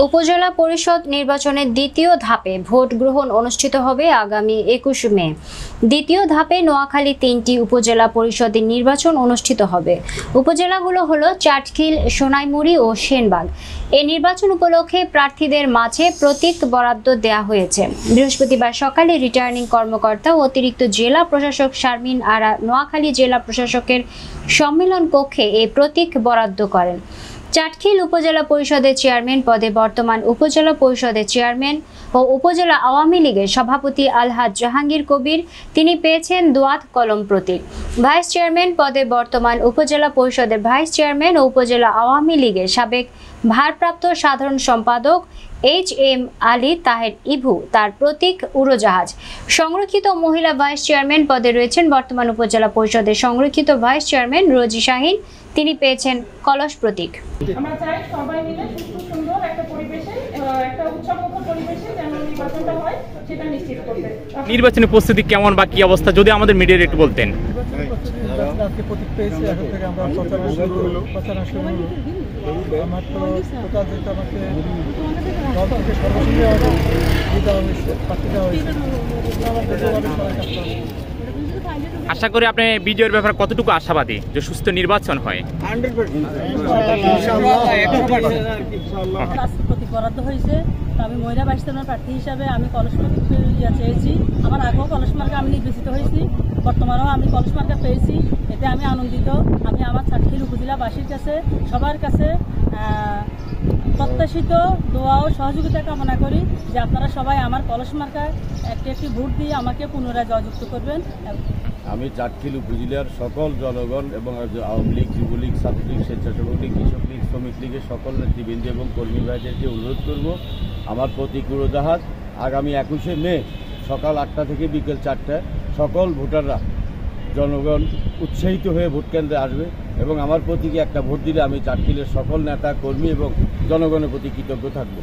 উপজেলা পরিষদ নির্বাচনের দ্বিতীয় ধাপে ভোট গ্রহণ অনুষ্ঠিত হবে আগামী 21 মে। দ্বিতীয় ধাপে নোয়াখালী 3টি উপজেলা পরিষদের নির্বাচন অনুষ্ঠিত হবে। উপজেলাগুলো হলো চাটখিল, সোনাইমুড়ি ও সেনবাগ। এই নির্বাচন উপলক্ষে প্রার্থীদের মাঝে প্রতীক বরাদ্দ দেওয়া হয়েছে। বৃহস্পতিবার সকালে রিটার্নিং কর্মকর্তা ও অতিরিক্ত জেলা প্রশাসক শারমিন আরা নোয়াখালী জেলা প্রশাসকের সম্মেলন কক্ষে এই প্রতীক বরাদ্দ করেন। চাটখিল উপজেলা পরিষদের চেয়ারম্যান পদে বর্তমান উপজেলা পরিষদের চেয়ারম্যান ও উপজেলা আওয়ামী লীগের সভাপতি আলহাজ জাহাঙ্গীর কবির তিনি পেয়েছেন দোয়াত কলম প্রতীক। ভাইস চেয়ারম্যান পদে বর্তমান উপজেলা পরিষদের ভাইস চেয়ারম্যান ও উপজেলা আওয়ামী লীগের সাবেক ভারপ্রাপ্ত সাধারণ সম্পাদক HM আলী তাহের ইভু তার প্রতীক উড়োজাহাজ। সংরক্ষিত মহিলা ভাইস চেয়ারম্যান পদে রয়েছেন বর্তমান উপজেলা পরিষদের সংরক্ষিত ভাইস চেয়ারম্যান রোজি শাহিন, তিনি পেয়েছেন কলস প্রতীক। আমরা চাই সবাই মিলে সুস্থ সুন্দর একটা পরিবেশে একটা উৎসবমুখর পরিবেশে যেন নির্বাচনটা হয় সেটা নিশ্চিত করতে। নির্বাচনের প্রস্তুতি কেমন বা কি অবস্থা যদি আমাদের মিডিয়ার একটু বলতেন। আজকে প্রতীক পেয়েছি, এখন থেকে আমরা প্রচারণা শুরু হলো। আমার তো টোটাল যেটা আমাকে দল থেকে সর্বসুন্দরভাবে দেওয়া হয়েছে, পাঠিয়ে দেওয়া হয়েছে। আমার দেশভাবে সবাই কাজ করবে। আশা করি আপনি বিজয়ের ব্যাপারে কতটুকু আশাবাদী যে সুস্থ নির্বাচন হয়? 100% প্রতীক বরাদ্দ হয়েছে। আমি মহিলা ভাইস চেয়ারম্যান প্রার্থী হিসাবে আমি কলস প্রতীক চেয়েছি। আমার আগেও কলস মার্কা আমি নির্বাচিত হয়েছি, বর্তমানেও আমি কলস মার্কা পেয়েছি। এতে আমি আনন্দিত। আমি আমার চাটখিল উপজেলাবাসীর কাছে সবার কাছে প্রত্যাশিত দোয়া ও সহযোগিতা কামনা করি যে আপনারা সবাই আমার কলস মার্কায় একটি ভোট দিয়ে আমাকে পুনরায় জয়যুক্ত করবেন। আমি চাটখিল উপজেলার সকল জনগণ এবং আওয়ামী লীগ, যুবলীগ, ছাত্রলীগ, স্বেচ্ছাসেবক লীগ, কৃষক লীগ, শ্রমিক লীগের সকল নেতৃবৃন্দ এবং কর্মী ভাইদেরকে অনুরোধ করব আমার প্রতীক উড়োজাহাজ আগামী 21 মে সকাল 8টা থেকে বিকেল 4টায় সকল ভোটাররা জনগণ উৎসাহিত হয়ে ভোট কেন্দ্রে আসবে এবং আমার প্রতীকে একটা ভোট দিলে আমি চাটখিলের সকল নেতা, কর্মী এবং জনগণের প্রতি কৃতজ্ঞ থাকব।